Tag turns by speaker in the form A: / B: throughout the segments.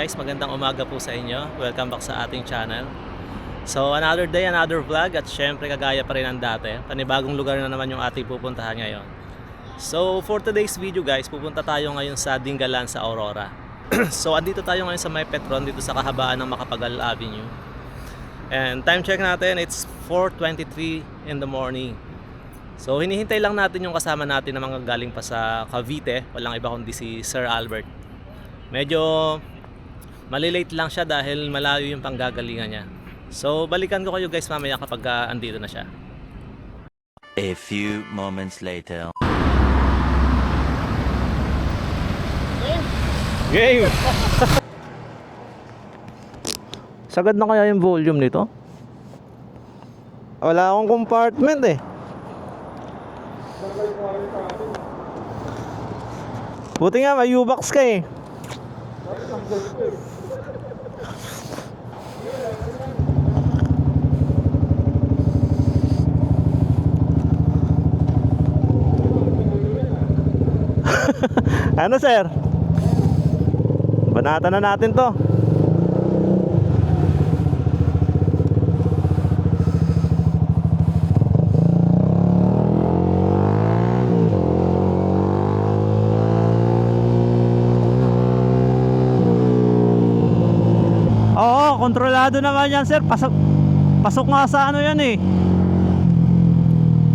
A: guys, magandang umaga po sa inyo. Welcome back sa ating channel. So another day, another vlog. At syempre kagaya pa rin ng dati, panibagong lugar na naman yung ating pupuntahan ngayon. So for today's video guys, pupunta tayo ngayon sa Dingalan sa Aurora. So andito tayo ngayon sa may Petron, dito sa kahabaan ng Macapagal Avenue. And time check natin, it's 4:23 in the morning. So hinihintay lang natin yung kasama natin na mga galing pa sa Cavite. Walang iba kundi si Sir Albert. Medyo malilate lang siya dahil malayo yung panggagalingan niya. So balikan ko kayo guys mamaya kapag andito na siya.
B: A few moments later.
A: Game! Sagad na kaya yung volume nito? Wala akong compartment eh. Buti nga may U-box ka eh. Ano sir? Banatan na natin to. Oo, kontrolado naman yan sir. Pasok nga sa ano yan eh.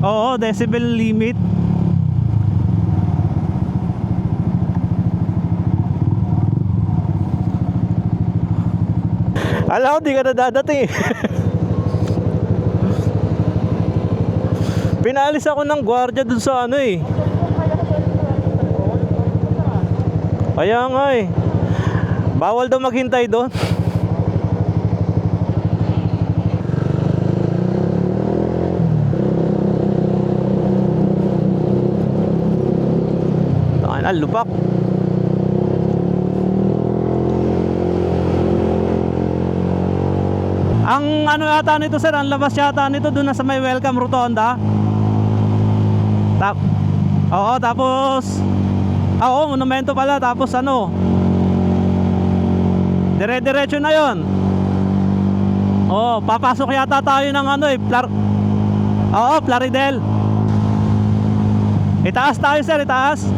A: Oo, decibel limit. Alam ko, di ka na dadating. Pinalis ako ng gwardiya dun sa ano eh. Kaya nga eh. Bawal daw maghintay doon. Tangina, lupak. Ang ano yata nito sir, ang labas yata nito doon na sa may Welcome Rotonda. Oo, tapos monumento pala, tapos ano, dire-diretso na yon. Oo, papasok yata tayo ng ano eh, Plaridel. Itaas tayo sir, itaas.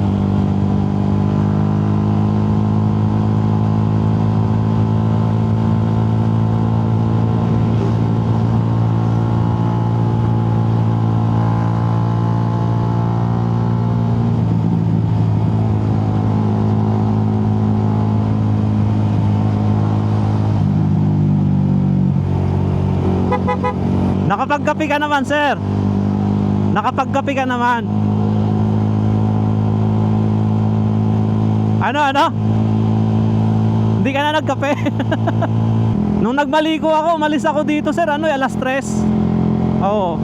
A: Nakapagkape ka naman sir. Nakapagkape ka naman. Ano? Hindi ka na nagkape? Nung nagmaligo ako, umalis ako dito sir, alas 3. Oo.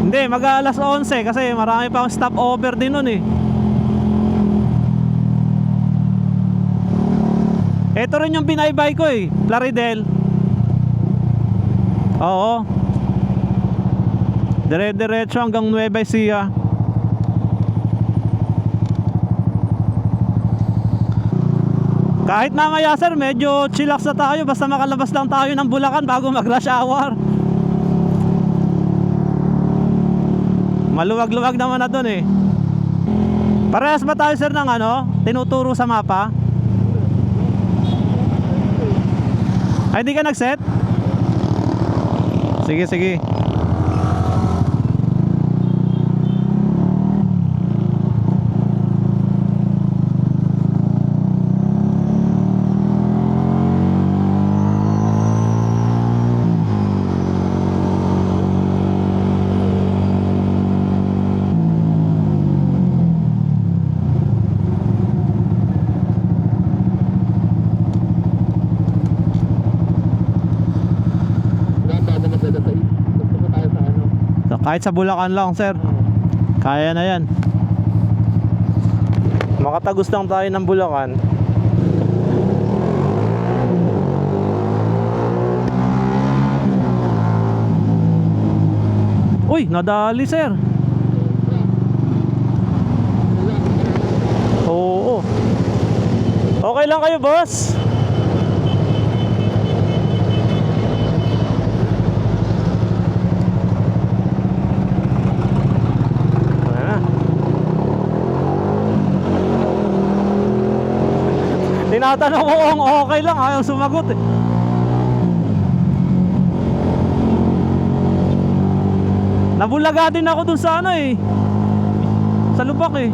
A: Hindi, mag-alas 11 kasi marami pa akong stopover din nun eh. Ito rin yung binaybay ko eh, Plaridel. Oo. Dire-diretso hanggang Nueva Ecija. Kahit mamaya sir, medyo chillax na tayo. Basta makalabas lang tayo ng Bulacan bago mag-rush hour. Maluwag-luwag naman na dun eh. Parehas ba tayo sir ng tinuturo sa mapa? Ay, hindi ka nag-set? Sige. Kahit sa Bulacan lang sir, kaya na yan. Makatagos lang tayo ng Bulacan. Uy, nadali sir. Oo. Okay lang kayo, boss? Tinatanong ko kung okay lang, ayaw sumagot eh. Nabulaga din ako dun sa ano eh, sa lubak eh.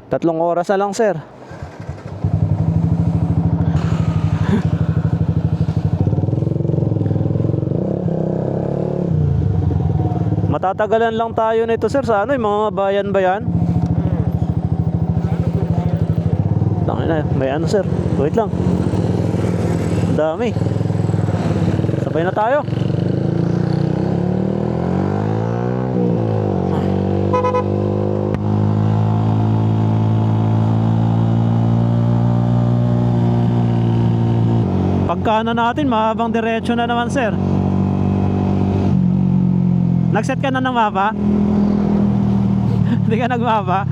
A: Tatlong oras na lang, sir. Matatagalan lang tayo nito, sir, sa ano, yung mga bayan-bayan. Tangina, may ano, sir. Wait lang. Ang dami. Sabay na tayo. Pagkano natin, mahabang diretso na naman, sir. Nag-set ka na ng mapa? Hindi ka nagmapa?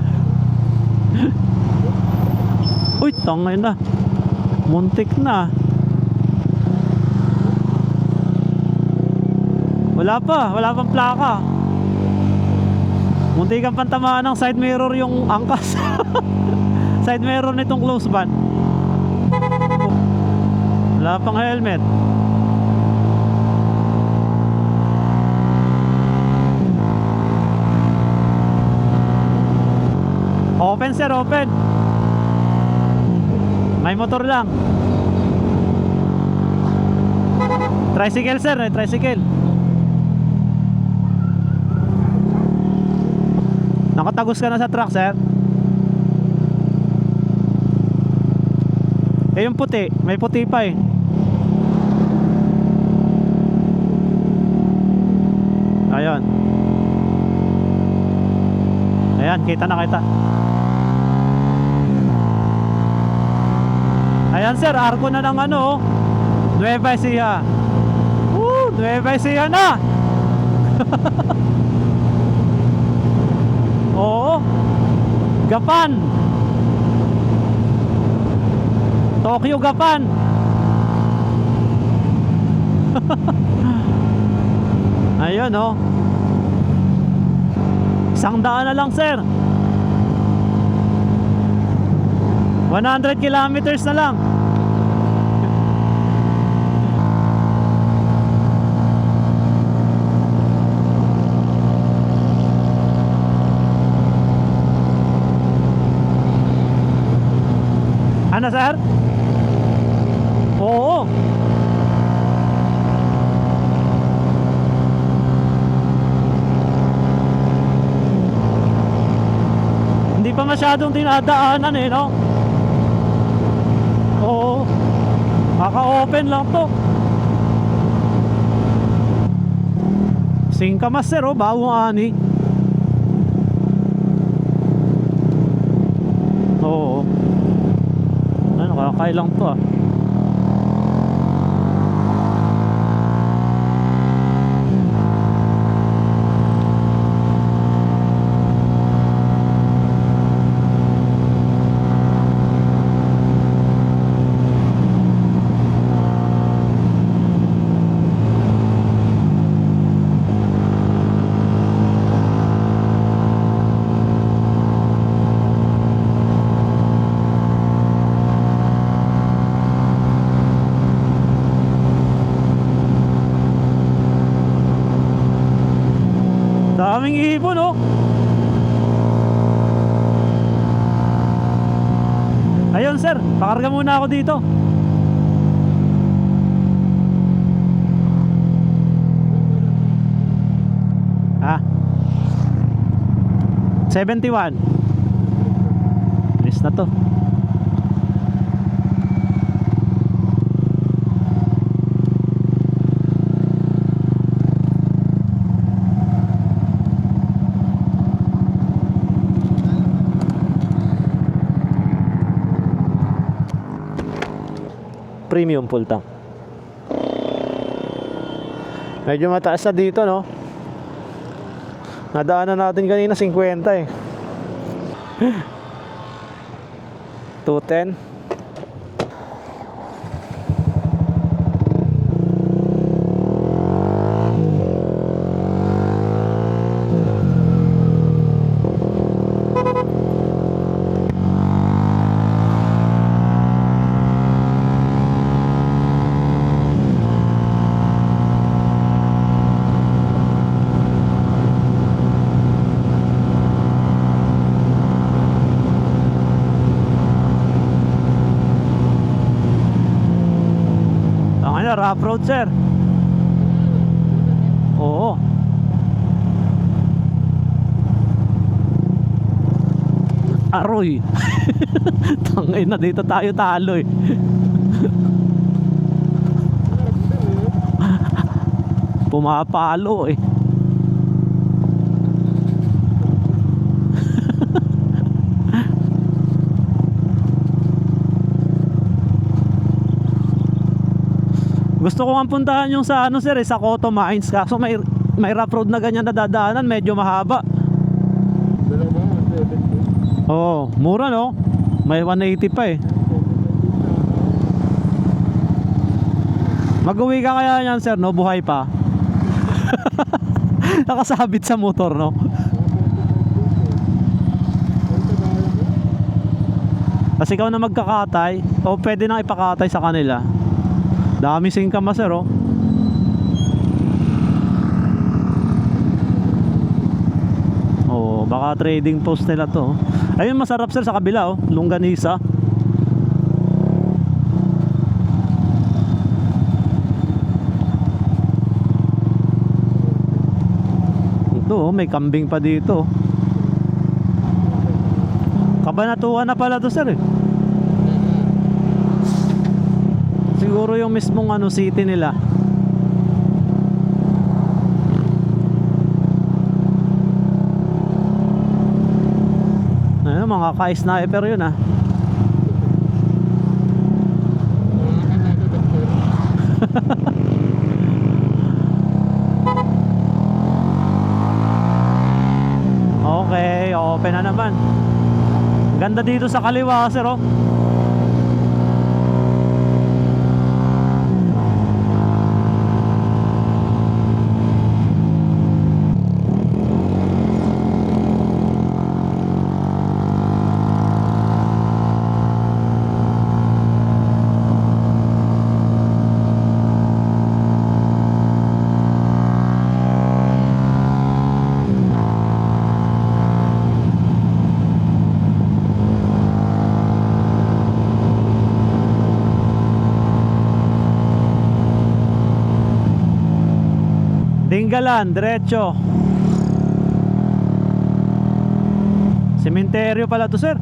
A: Uy, tangay na. Muntik na. Wala pang plaka. Muntik kang pantamaan ng side mirror yung angkas. Side mirror nitong close van. Wala pang helmet. Open, sir, open. May motor lang. Tricycle, sir, tricycle. Nakatagos ka na sa truck, sir. Eh, yung puti, may puti pa eh. Ayan. Ayan, kita na, kita. Ayan, sir, arko na ng ano, Nueva Ecija. Nueva Ecija na. Oo. Gapan. Tokyo, Gapan. Ayun, oh. 100 na lang, sir. 100 kilometers na lang. Ano, sir? Oo. Hindi pa masyadong dinadaanan eh, no? Oo. Maka-open lang to. Singkamas, sir, oh, bagong ani. Oo. Ano, kakailang to ah.
C: Daming ibon, oh. Ayun, sir. Pakarga muna ako dito. Ah. 71. List na to. Premium full tank. Medyo mataas na dito, no? Nadaanan natin kanina 50 eh. 210. Rough road, sir. Oo. Aroy. Tangay na, dito tayo talo eh. Pumapalo eh. Gusto ko nga puntahan yung sa ano, sir, sa Coto Mines. Kaso may rough road na ganyan na dadaanan, medyo mahaba. Oo, mura, no? May 180 pa eh. Mag-uwi ka kaya yan, sir, no? Buhay pa. Nakasabit sa motor, no? Kasi ikaw na magkakatay, o pwede nang ipakatay sa kanila. Dami singkam, sir, oh. Oh, baka trading post nila to. Ayun, masarap, sir, sa kabila, oh. Longganisa. Ito, oh, may kambing pa dito. Kabanatuan na pala to, sir, eh. Siguro yung mismong ano, city nila. Ayun, mga ka-sniper yun, ah. Okay, open na naman. Ganda dito sa kaliwa, sir, oh. Tinggalan, diretso. Sementeryo pala to, sir.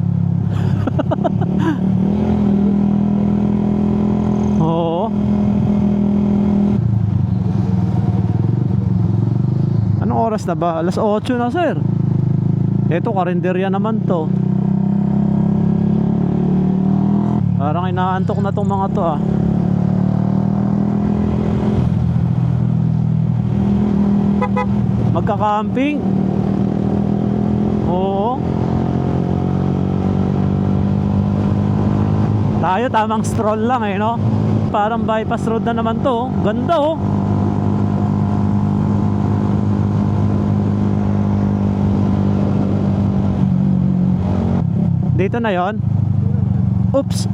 C: Oo. Anong oras na ba? Alas 8 na, sir. Ito, karinderya naman to. Parang inaantok na tong mga to, ah. Magka-camping. Oo. Tayo tamang stroll lang eh, no? Parang bypass road na naman to, oh. Ganda, oh. Dito na yon. Oops.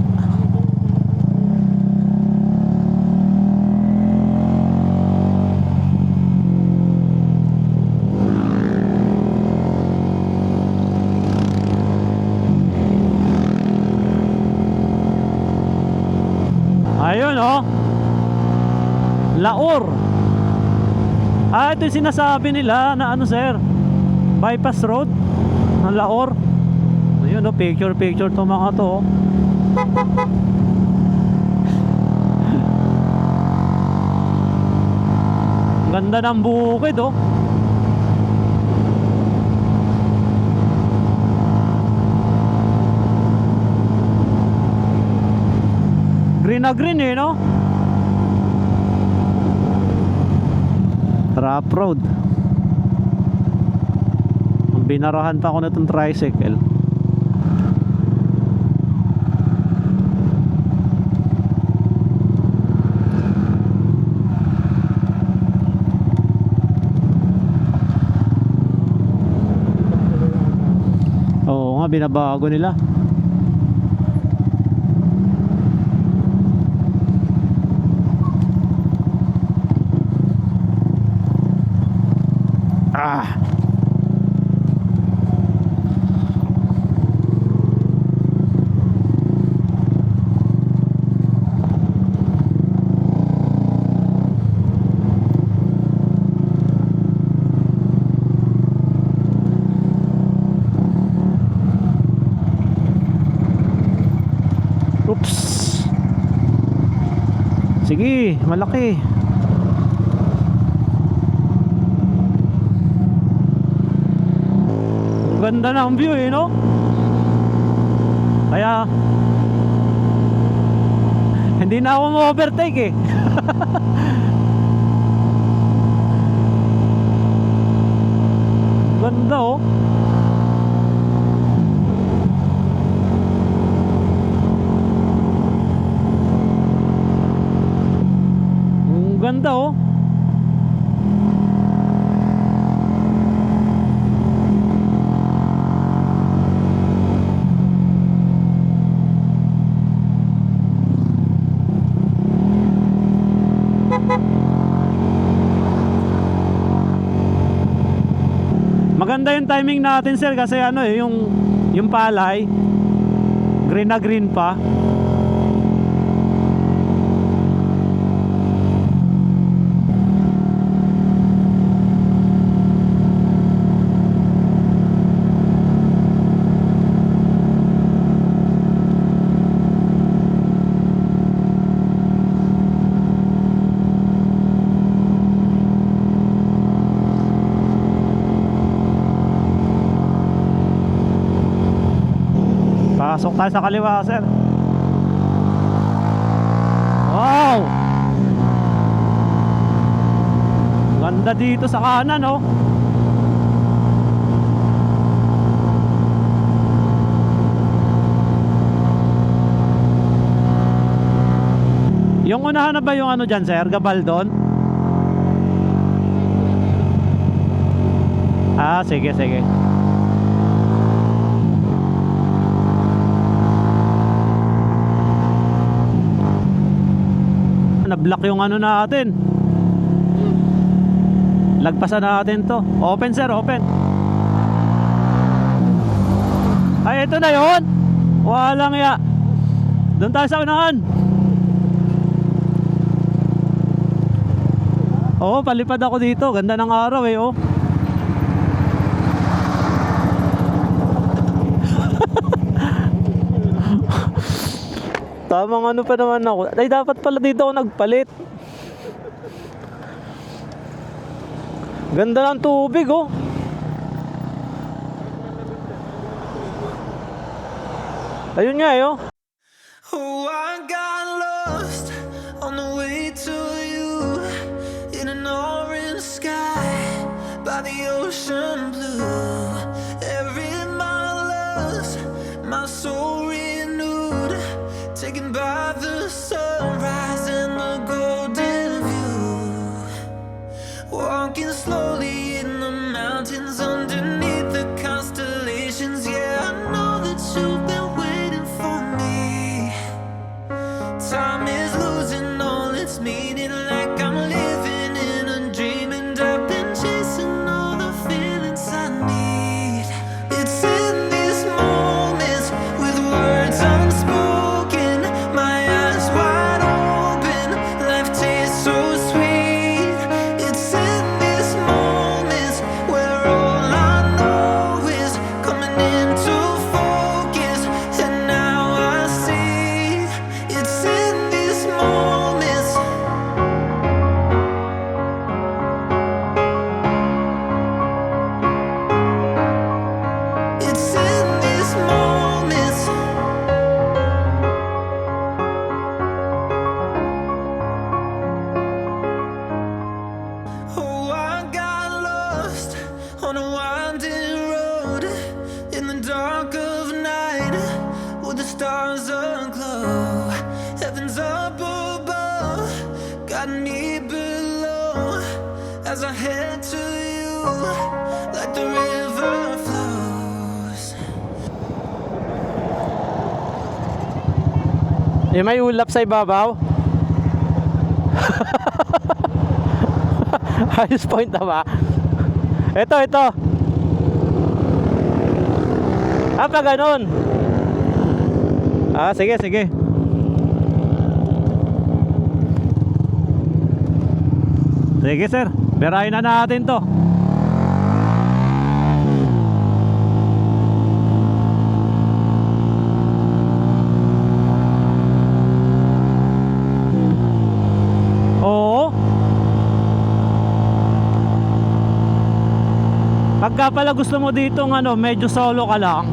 C: oh. Laor. Ah, ito yung sinasabi nila na ano sir, bypass road ng Laor. Ayun oh, picture to mga to oh. Ganda ng bukid oh. Green na green eh no. Rough road. Binarahan pa ako na itong tricycle. Oo nga, binabago nila. Ah. Oops. Sige, malaki. Ganda ng view eh no. Kaya hindi na ako ma-overtake eh. Ganda oh. Ang ganda oh. Maganda yung timing natin sir kasi ano eh yung palay green na green pa. Pasok tayo sa kaliwa sir. Wow, ganda dito sa kanan oh. Yung unahan na ba yung ano dyan sir, Gabaldon? Ah sige sige. Na-block yung ano natin. Lagpasan natin to. Open sir, open. Ay, ito na yun. Walang ya. Doon tayo sa unahan. Oo, palipad ako dito. Ganda ng araw eh, oh. Tamang ano pa naman ako. Ay, dapat pala dito ako nagpalit. Ganda ng tubig, oh. Ayun nga, eh, oh.
D: Oh, I got lost on the way to you in an orange sky by the ocean blue. Every mile lost, my soul renewed, taken by the sunrise and the golden view. Walking slowly in the mountains underneath the constellations. Yeah, I know that you've been waiting for me. Time is losing all its meaning, like I'm living in a dream, and I've been chasing all the feelings I need. It's in these moments with words unspoken, my eyes wide open,
C: Yung may ulap sa ibabaw. Ayos point na ba? Ito. Pa ganun. Sige. Sige sir, berahin na natin to. Oo. Pagka pala gusto mo dito medyo solo ka lang,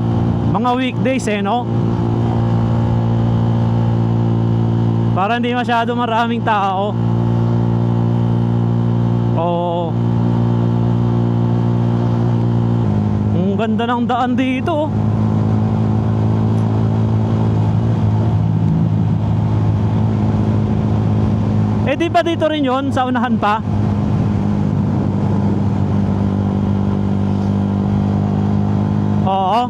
C: mga weekdays no? Para hindi masyado maraming tao. Oo. Ang ganda ng daan dito. Di ba dito rin yon sa unahan pa? Oo.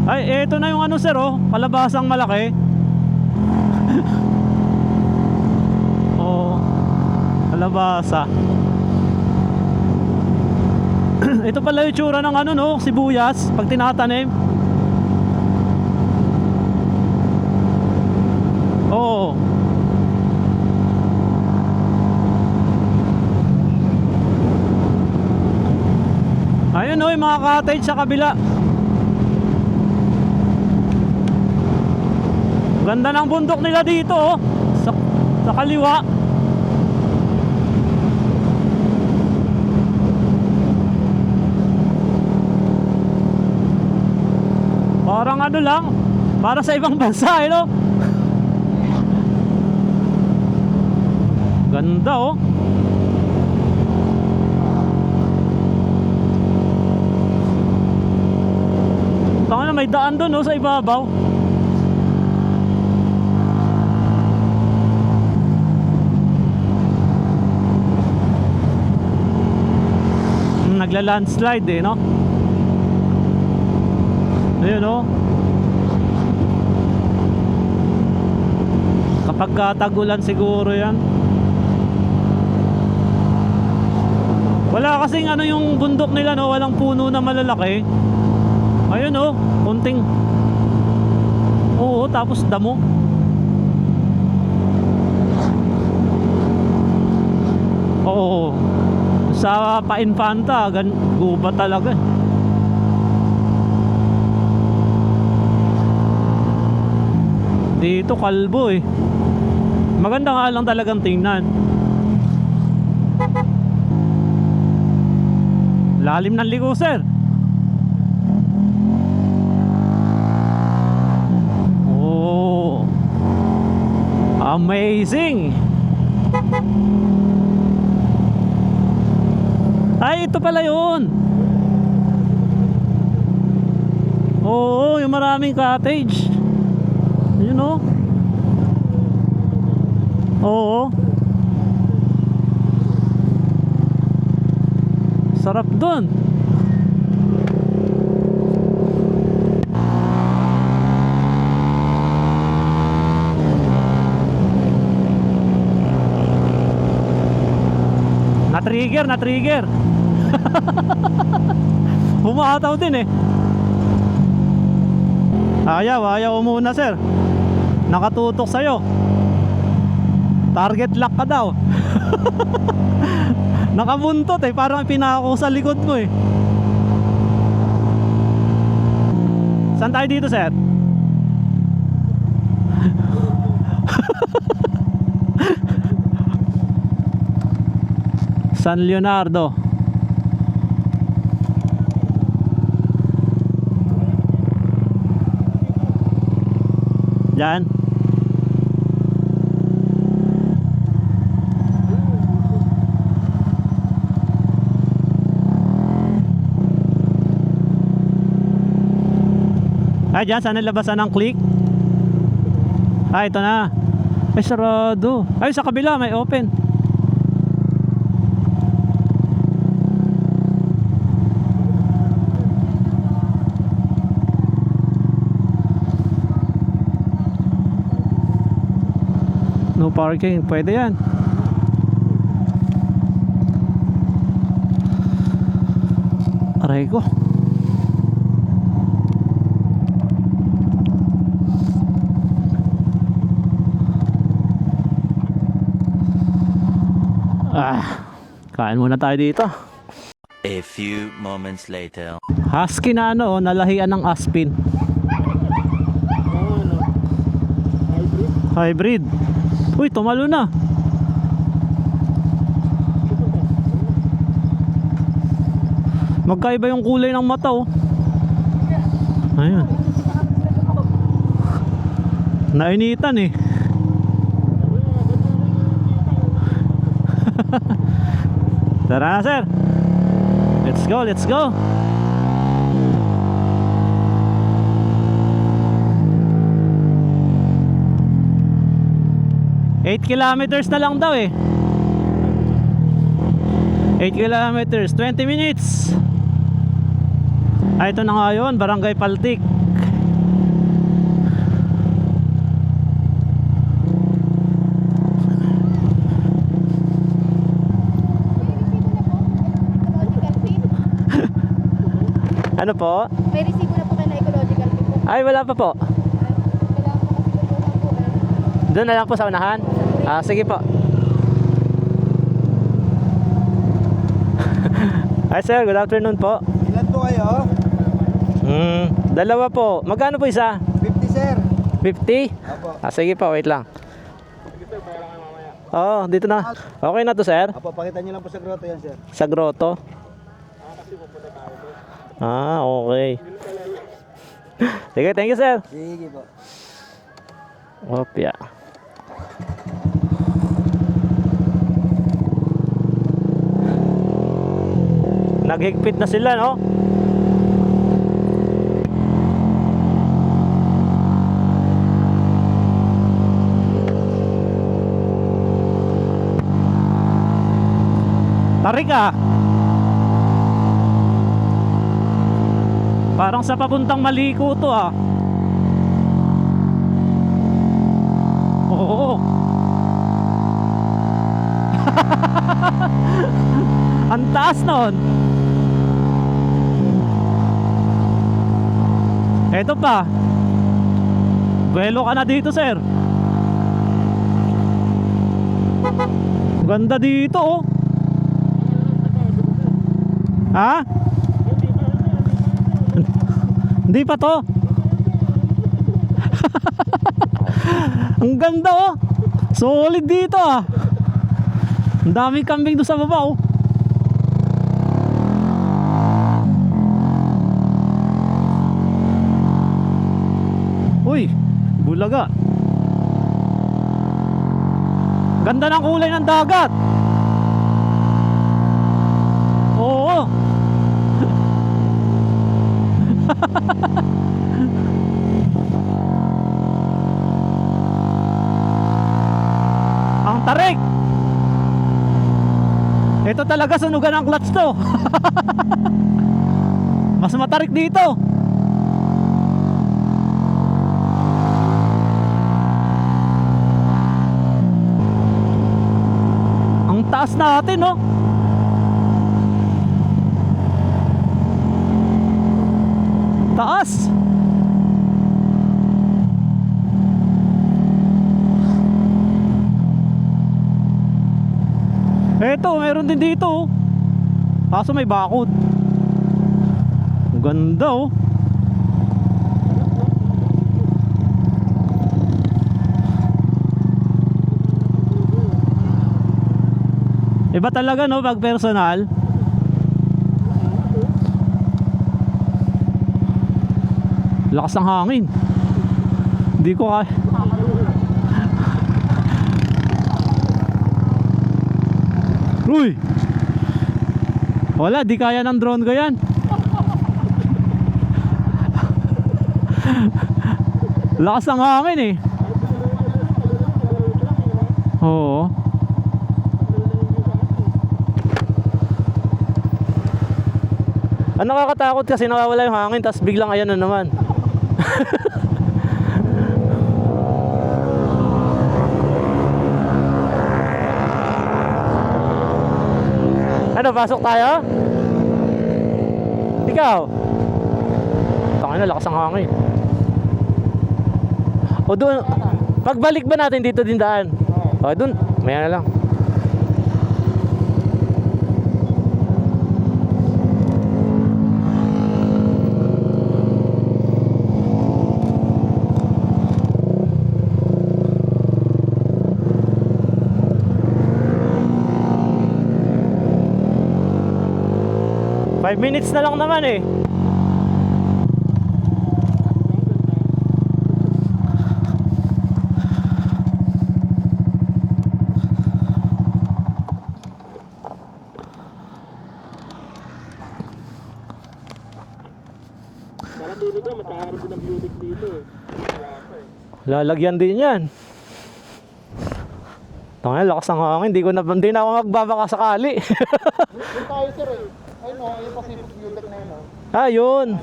C: Ay, eto na yung sir palabasang malaki. Oo. Palabasa. Ito pala yung tsura ng sibuyas pag tinatanim. Oo. Ayun yung mga cottage sa kabila. Ganda ng bundok nila dito sa kaliwa. Parang lang, para sa ibang bansa no? Ganda Tanga na, may daan doon sa ibabaw. Nagla-landslide no? Ayun kapag tagulan siguro yan. Wala kasing yung bundok nila walang puno na malalaki. Ayun kunting. Oo, tapos damo. Oo. Sa Pa-Infanta, guba talaga. Dito kalbo Maganda nga lang talagang tingnan. Lalim ng liko sir. Oh, amazing. Ay, ito pala yun. Oo, yung maraming cottage. Yun Oo. Sarap dun. Na-trigger. Humataw din Ayaw muna sir. Nakatutok sa'yo. Target lock ka daw. Nakabuntot parang pinako sa likod mo Saan tayo dito sir? San Leonardo. Diyan. Ay, dyan, saan nilabasan ng click? Ito na. Ay, sarado. Ay, sa kabila, may open. No parking, pwede yan. Aray ko. Kain muna tayo dito.
B: A few moments later.
C: Husky na ano, nalahian ng Aspin. Hybrid. Uy, tumalo na. Magkaiba yung kulay ng mata oh. Ayun. Nainitan eh. Tara na sir. Let's go, let's go. Eight kilometers na lang daw eh. 8 kilometers, 20 minutes. Ito na nga yun, Barangay Paltik. Ano po?
E: May resibo na po kayo na ecological fee po.
C: Ay, wala pa po.
E: Kailangan po kasi tutuhan po eh.
C: Doon na lang po sa unahan. Sige po. Hi sir, good afternoon po.
F: Ilan po kayo?
C: Dalawa po. Magkano po isa?
F: 50 sir.
C: 50?
F: Apo.
C: Sige po, wait lang. Oo, dito na. Okay na to sir?
F: Apo, pakita nyo lang po sa grotto yan sir.
C: Sa grotto? Okay. Sige, thank you sir.
F: Sige po.
C: Opya. Naghigpit na sila, no? Tarik ah. Parang sa papuntang Maliko to ah. Oo. Ang taas nun. Eto pa. Buwelo ka na dito sir. Ganda dito oh. Ha? Hindi pa to. Ang ganda oh. Solid dito ah. Ang daming kambing doon sa baba oh. Uy, bulaga. Ganda ng kulay ng dagat. Oo. Ang tarik. Ito talaga sunugan ng clutch to. Mas matarik dito. Ang taas natin no. Taas. Eto, meron din dito oh. Kaso may bakod. Ang ganda oh. Iba talaga no pag personal. Lakas ng hangin. Hindi ko kaya. Uy! Wala, di kaya ng drone ko yan. Lakas ng hangin eh. Oo. Ang nakakatakot kasi nawawala yung hangin tapos biglang ayan na naman. Ano, pasok tayo? Ikaw? Tangin na, lakas ang hangin. O doon, pagbalik ba natin dito din daan? O doon, maya na lang. Five minutes na lang naman eh. Lalagyan din yan. Tangin, lakas ng hangin. Hindi na ako magbabaka sakali.
F: Tayo sir eh. Ayun o, yung Pacific View Deck na yun o.
C: Ah, yun.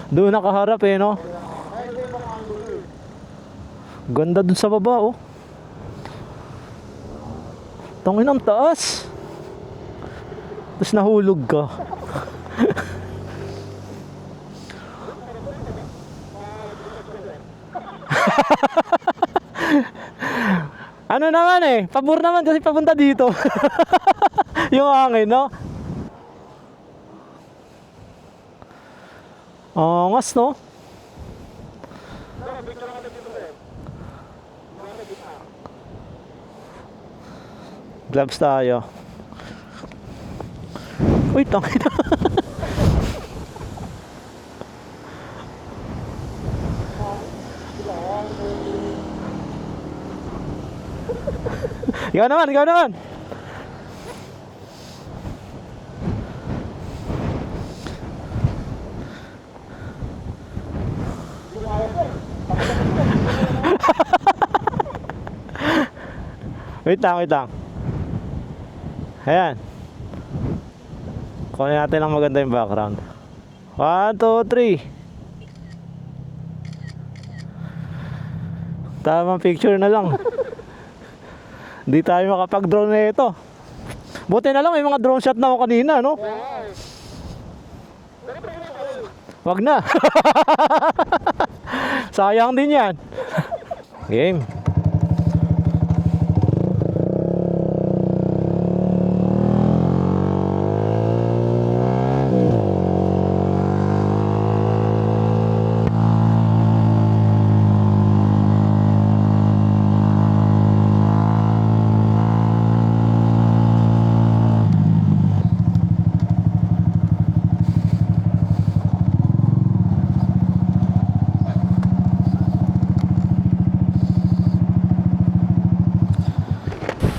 C: Doon nakaharap eh, no?
F: Ayun yung mga angulo eh.
C: Ganda dun sa baba, oh. Tangin, ang taas. Tapos nahulog ka. Ano naman eh, pabor naman kasi papunta dito. Yung hangin, no? Angas, no? Gloves tayo. Uy, tangin na. Ikaw naman, ikaw naman. Wait lang, wait lang. Ayan. Kunin natin ang maganda yung background. 1, 2, 3. Tamang picture na lang. Hindi tayo makapag-drone na ito. Buti na lang may mga drone shot na ako kanina, no? Wag na. Sayang din yan. Game.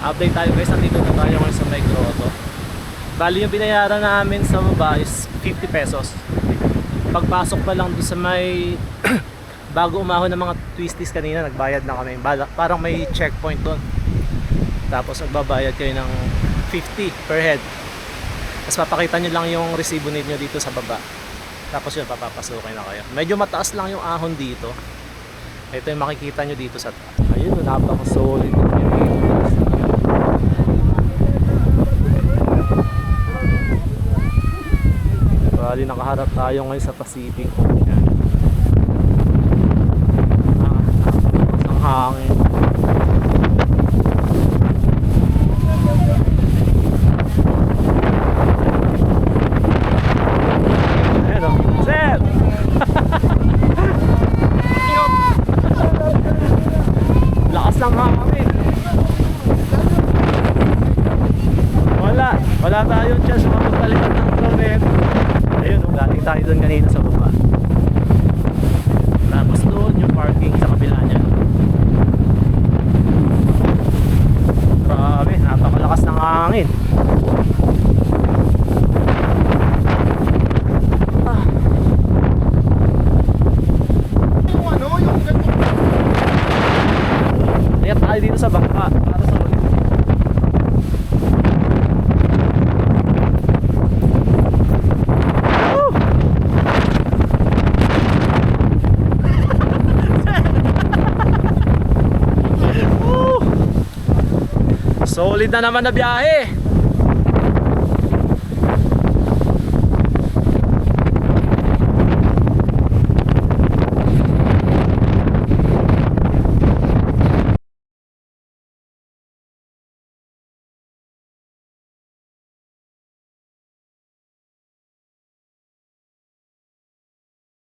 A: Update tayo guys, nandito na tayo ngayon sa may grotto. Bali yung binayaran namin sa baba is 50 pesos. Pagpasok pa lang doon sa may bago umahon ng mga twisties kanina, nagbayad na kami. Parang may checkpoint doon. Tapos magbabayad kayo ng 50 per head. Tapos papakita nyo lang yung resibo ninyo dito sa baba. Tapos yun, papapasukin na kayo. Medyo mataas lang yung ahon dito. Ito yung makikita nyo dito sa taas. Ayun, napaka-solid. Bali nakaharap tayo ngayon sa Pacific. Yan. Ang hangin. Ayan o. Sir! Lakas ng hangin. Wala tayong chance makapagpalitan ng drone. Ayun, galing tayo doon kanina sa baba. Tapos doon yung parking sa kabila niya. Grabe, napakalakas ng hangin. Kaya tayo dito sa bangka para sa ulit. Solid na naman na biyahe.